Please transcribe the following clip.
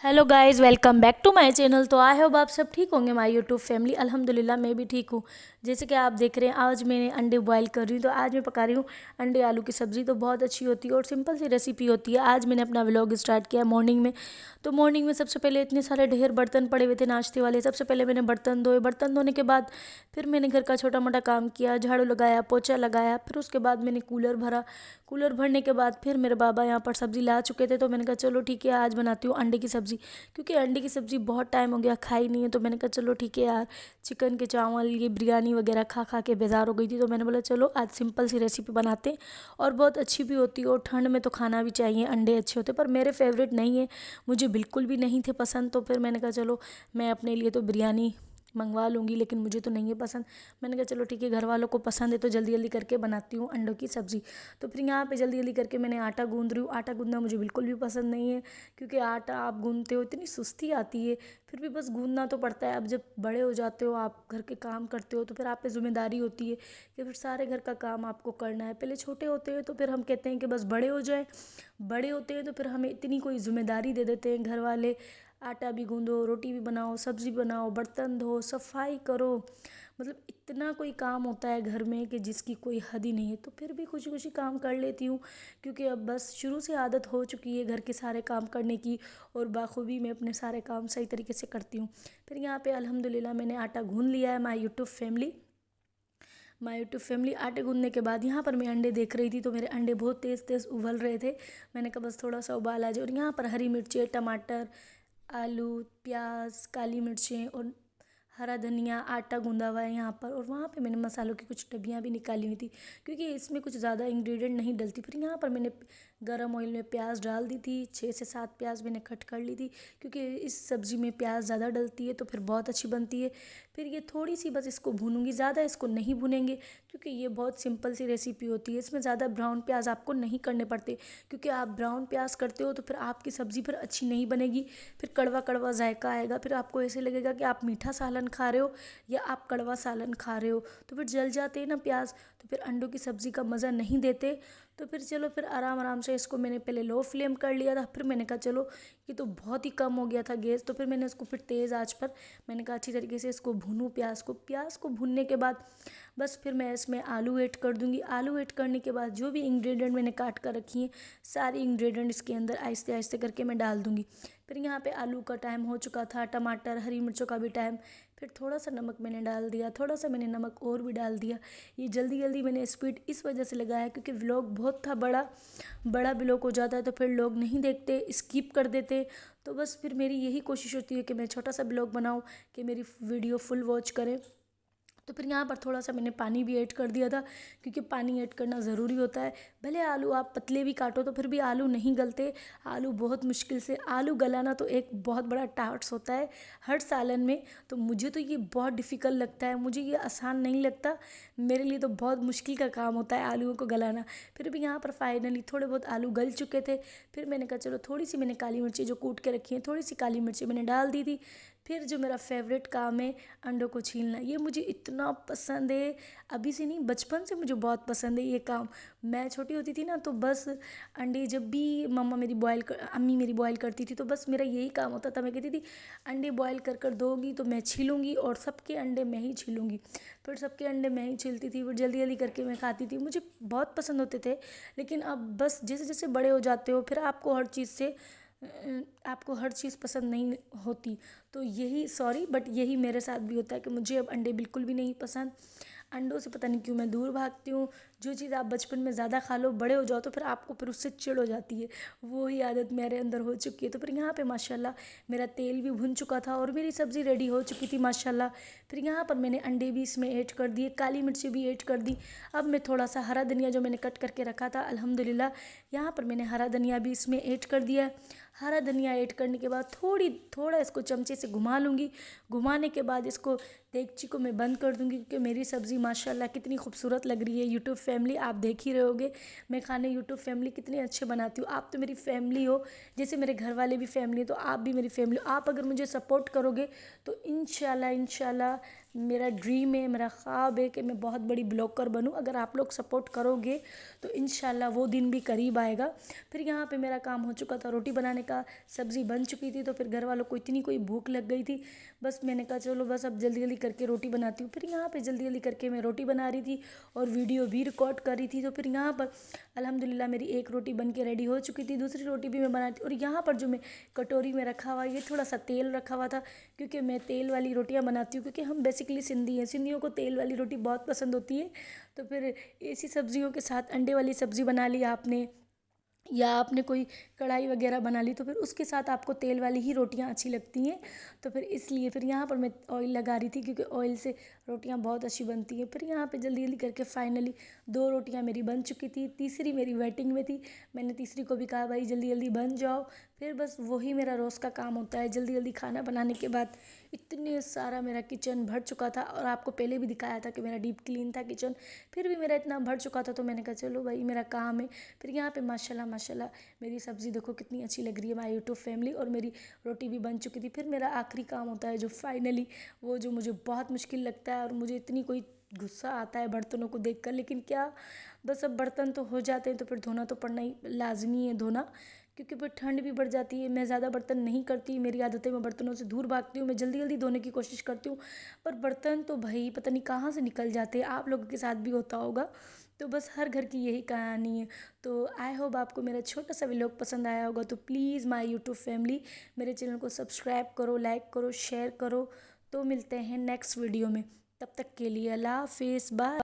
Hello guys, welcome back to my channel. तो I hope आप सब ठीक होंगे माय यूट्यूब फैमिली। अल्हम्दुलिल्लाह मैं भी ठीक हूँ। जैसे कि आप देख रहे हैं, आज मैंने अंडे बॉईल कर रही हूँ। तो आज मैं पका रही हूँ अंडे आलू की सब्ज़ी। तो बहुत अच्छी होती है और सिंपल सी रेसिपी होती है। आज मैंने अपना व्लॉग स्टार्ट किया मॉर्निंग में। तो मॉर्निंग में सबसे पहले इतने सारे ढेर बर्तन पड़े हुए थे नाश्ते वाले। सबसे पहले मैंने बर्तन धोए। बर्तन धोने के बाद फिर मैंने घर का छोटा मोटा काम किया, झाड़ू लगाया, पोछा लगाया। फिर उसके बाद मैंने कूलर भरा। कूलर भरने के बाद फिर मेरे बाबा यहाँ पर सब्ज़ी ला चुके थे। तो मैंने कहा चलो ठीक है, आज बनाती हूँ अंडे की सब्ज़ी, क्योंकि अंडे की सब्ज़ी बहुत टाइम हो गया खाई नहीं है। तो मैंने कहा चलो ठीक है यार, चिकन के चावल ये बिरयानी वगैरह खा खा के बेजार हो गई थी। तो मैंने बोला चलो आज सिंपल सी रेसिपी बनाते हैं, और बहुत अच्छी भी होती है। और ठंड में तो खाना भी चाहिए, अंडे अच्छे होते। पर मेरे फेवरेट नहीं है, मुझे बिल्कुल भी नहीं थे पसंद। तो फिर मैंने कहा चलो मैं अपने लिए तो बिरयानी मंगवा लूँगी, लेकिन मुझे तो नहीं है पसंद। मैंने कहा चलो ठीक है, घर वालों को पसंद है तो जल्दी जल्दी करके बनाती हूँ अंडों की सब्ज़ी। तो फिर यहाँ पे जल्दी जल्दी करके मैंने आटा गूँध रही हूँ। आटा गूँधना मुझे बिल्कुल भी पसंद नहीं है, क्योंकि आटा आप गूँधते हो इतनी सुस्ती आती है। फिर भी बस गूँधना तो पड़ता है। अब जब बड़े हो जाते हो, आप घर के काम करते हो, तो फिर आप पे जिम्मेदारी होती है कि फिर सारे घर का काम आपको करना है। पहले छोटे होते हैं तो फिर हम कहते हैं कि बस बड़े हो जाए। बड़े होते हैं तो फिर हमें इतनी कोई जिम्मेदारी दे देते हैं घर वाले। आटा भी गूँधो, रोटी भी बनाओ, सब्ज़ी बनाओ, बर्तन धो, सफाई करो। मतलब इतना कोई काम होता है घर में कि जिसकी कोई हद ही नहीं है। तो फिर भी खुशी खुशी काम कर लेती हूँ, क्योंकि अब बस शुरू से आदत हो चुकी है घर के सारे काम करने की, और बाखूबी मैं अपने सारे काम सही तरीके से करती हूँ। फिर यहाँ पे अल्हम्दुलिल्लाह मैंने आटा गूँध लिया है। माय यूट्यूब फैमिली आटे गूँधने के बाद यहाँ पर मैं अंडे देख रही थी। तो मेरे अंडे बहुत तेज़ तेज़ उबल रहे थे। मैंने कहा बस थोड़ा सा उबाल आ जाए। और यहाँ पर हरी मिर्ची, टमाटर, आलू, प्याज, काली मिर्चें और हरा धनिया, आटा गूंदा हुआ है यहाँ पर। और वहाँ पे मैंने मसालों की कुछ डब्बियाँ भी निकाली हुई थी, क्योंकि इसमें कुछ ज़्यादा इंग्रेडिएंट नहीं डलती। फिर यहाँ पर मैंने गरम ऑयल में प्याज डाल दी थी। 6 से 7 प्याज मैंने कट कर ली थी, क्योंकि इस सब्ज़ी में प्याज ज़्यादा डलती है तो फिर बहुत अच्छी बनती है। फिर ये थोड़ी सी बस इसको भूनूंगी, ज़्यादा इसको नहीं भूनेंगे, क्योंकि ये बहुत सिंपल सी रेसिपी होती है। इसमें ज़्यादा ब्राउन प्याज आपको नहीं करने पड़ते, क्योंकि आप ब्राउन प्याज करते हो तो फिर आपकी सब्ज़ी फिर अच्छी नहीं बनेगी। फिर कड़वा कड़वा जायका आएगा। फिर आपको ऐसे लगेगा कि आप मीठा सालन खा रहे हो या आप कड़वा सालन खा रहे हो। तो फिर जल जाते हैं ना प्याज, तो फिर अंडों की सब्ज़ी का मज़ा नहीं देते। तो फिर चलो, फिर आराम आराम से इसको मैंने पहले लो फ्लेम कर लिया था। फिर मैंने कहा चलो ये तो बहुत ही कम हो गया था गैस। तो फिर मैंने इसको फिर तेज़ आंच पर मैंने कहा अच्छी तरीके से इसको भूनूं। प्याज को भूनने के बाद बस फिर मैं इसमें आलू ऐड कर दूंगी। आलू ऐड करने के बाद जो भी इंग्रेडिएंट मैंने काट कर रखी हैं, सारी इंग्रेडिएंट इसके अंदर आहिस्ते आहिस्ते करके मैं डाल दूंगी। फिर यहाँ पे आलू का टाइम हो चुका था, टमाटर, हरी मिर्चों का भी टाइम। फिर थोड़ा सा नमक मैंने डाल दिया, थोड़ा सा मैंने नमक और भी डाल दिया। ये जल्दी जल्दी मैंने स्पीड इस वजह से लगाया क्योंकि व्लॉग बहुत था बड़ा बड़ा व्लॉग हो जाता है तो फिर लोग नहीं देखते, स्किप कर देते। तो बस फिर मेरी यही कोशिश होती है कि मैं छोटा सा व्लॉग बनाऊँ कि मेरी वीडियो फुल वॉच करें। तो फिर यहाँ पर थोड़ा सा मैंने पानी भी ऐड कर दिया था, क्योंकि पानी ऐड करना ज़रूरी होता है। भले आलू आप पतले भी काटो तो फिर भी आलू नहीं गलते। आलू बहुत मुश्किल से, आलू गलाना तो एक बहुत बड़ा टास्क होता है हर सालन में। तो मुझे तो ये बहुत डिफ़िकल्ट लगता है, मुझे ये आसान नहीं लगता। मेरे लिए तो बहुत मुश्किल का काम होता है आलूओं को गलाना। फिर भी यहाँ पर फाइनली थोड़े बहुत आलू गल चुके थे। फिर मैंने कहा चलो, थोड़ी सी मैंने काली मिर्ची जो कूट के रखी हैं, थोड़ी सी काली मिर्ची मैंने डाल दी थी। फिर जो मेरा फेवरेट काम है अंडों को छीलना, ये मुझे इतना पसंद है। अभी से नहीं, बचपन से मुझे बहुत पसंद है ये काम। मैं छोटी होती थी ना, तो बस अंडे जब भी अम्मी मेरी बॉयल करती थी, तो बस मेरा यही काम होता था। मैं कहती थी अंडे बॉयल कर कर दोगी तो मैं छीलूँगी, और सबके अंडे मैं ही छीलूँगी। फिर सबके अंडे मैं ही छीलती थी, फिर जल्दी जल्दी करके मैं खाती थी। मुझे बहुत पसंद होते थे। लेकिन अब बस जैसे जैसे बड़े हो जाते हो, फिर आपको हर चीज़ पसंद नहीं होती। तो यही सॉरी बट यही मेरे साथ भी होता है कि मुझे अब अंडे बिल्कुल भी नहीं पसंद। अंडों से पता नहीं क्यों मैं दूर भागती हूँ। जो चीज़ आप बचपन में ज़्यादा खा लो, बड़े हो जाओ तो फिर आपको फिर उससे चिढ़ हो जाती है। वो ही आदत मेरे अंदर हो चुकी है। तो फिर यहाँ पे माशाल्लाह मेरा तेल भी भुन चुका था और मेरी सब्ज़ी रेडी हो चुकी थी माशाल्लाह। फिर यहाँ पर मैंने अंडे भी इसमें ऐड कर दिए, काली मिर्ची भी ऐड कर दी। अब मैं थोड़ा सा हरा धनिया जो मैंने कट करके रखा था, अल्हम्दुलिल्लाह यहाँ पर मैंने हरा धनिया भी इसमें ऐड कर दिया। हरा धनिया ऐड करने के बाद थोड़ा इसको चमचे से घुमा लूँगी। घुमाने के बाद इसको देगची को मैं बंद कर दूँगी, क्योंकि मेरी सब्ज़ी माशाल्लाह कितनी खूबसूरत लग रही है। यूट्यूब फैमिली आप देख ही रहे होगे मैं खाने यूट्यूब फैमिली कितने अच्छे बनाती हूँ। आप तो मेरी फैमिली हो, जैसे मेरे घर वाले भी फैमिली, तो आप भी मेरी फैमिली हो। आप अगर मुझे सपोर्ट करोगे तो इंशाल्लाह मेरा ड्रीम है, मेरा ख्वाब है कि मैं बहुत बड़ी ब्लॉगर बनूं। अगर आप लोग सपोर्ट करोगे तो इंशाल्लाह वो दिन भी करीब आएगा। फिर यहाँ पे मेरा काम हो चुका था रोटी बनाने का, सब्ज़ी बन चुकी थी, तो फिर घर वालों को इतनी कोई भूख लग गई थी, बस मैंने कहा चलो बस अब जल्दी जल्दी करके रोटी बनाती हूँ। फिर यहाँ पे जल्दी जल्दी करके मैं रोटी बना रही थी और वीडियो भी रिकॉर्ड कर रही थी। तो फिर यहाँ पर अल्हम्दुलिल्लाह मेरी एक रोटी बन के रेडी हो चुकी थी, दूसरी रोटी भी मैं बनाई थी। और यहाँ पर जो मैं कटोरी में रखा हुआ, ये थोड़ा सा तेल रखा हुआ था, क्योंकि मैं तेल वाली रोटियाँ बनाती हूँ, क्योंकि हम बेसिकली सिंधी हैं, सिंधियों को तेल वाली रोटी बहुत पसंद होती है। तो फिर ऐसी सब्जियों के साथ अंडे वाली सब्ज़ी बना ली आपने, या आपने कोई कढ़ाई वगैरह बना ली, तो फिर उसके साथ आपको तेल वाली ही रोटियां अच्छी लगती हैं। तो फिर इसलिए फिर यहाँ पर मैं ऑयल लगा रही थी, क्योंकि ऑयल से रोटियां बहुत अच्छी बनती हैं। फिर यहाँ पे जल्दी जल्दी करके फाइनली 2 रोटियां मेरी बन चुकी थी, तीसरी मेरी वेटिंग में थी। मैंने तीसरी को भी कहा भाई जल्दी जल्दी बन जाओ। फिर बस वही मेरा रोज़ का काम होता है, जल्दी जल्दी खाना बनाने के बाद। इतने सारा मेरा किचन भर चुका था, और आपको पहले भी दिखाया था कि मेरा डीप क्लीन था किचन, फिर भी मेरा इतना भर चुका था। तो मैंने कहा चलो भाई मेरा काम है। फिर यहाँ पे माशाल्लाह माशाल्लाह मेरी सब्ज़ी देखो कितनी अच्छी लग रही है माय यूट्यूब फैमिली, और मेरी रोटी भी बन चुकी थी। फिर मेरा आखिरी काम होता है जो फाइनली, वो जो मुझे बहुत मुश्किल लगता है, और मुझे इतनी कोई गुस्सा आता है बर्तनों को देखकर, लेकिन क्या, बस अब बर्तन तो हो जाते हैं तो फिर धोना तो पड़ना ही लाजमी है धोना, क्योंकि फिर ठंड भी बढ़ जाती है। मैं ज़्यादा बर्तन नहीं करती, मेरी आदत है मैं बर्तनों से दूर भागती हूँ, मैं जल्दी जल्दी धोने की कोशिश करती हूँ, पर बर्तन तो भाई पता नहीं कहाँ से निकल जाते हैं। आप लोगों के साथ भी होता होगा। तो बस हर घर की यही कहानी है। तो आई होप आपको मेरा छोटा सा व्लॉग पसंद आया होगा। तो प्लीज़ माय यूट्यूब फैमिली मेरे चैनल को सब्सक्राइब करो, लाइक करो, शेयर करो। तो मिलते हैं नेक्स्ट वीडियो में, तब तक के लिए अल्लाह हाफिज़, बाय।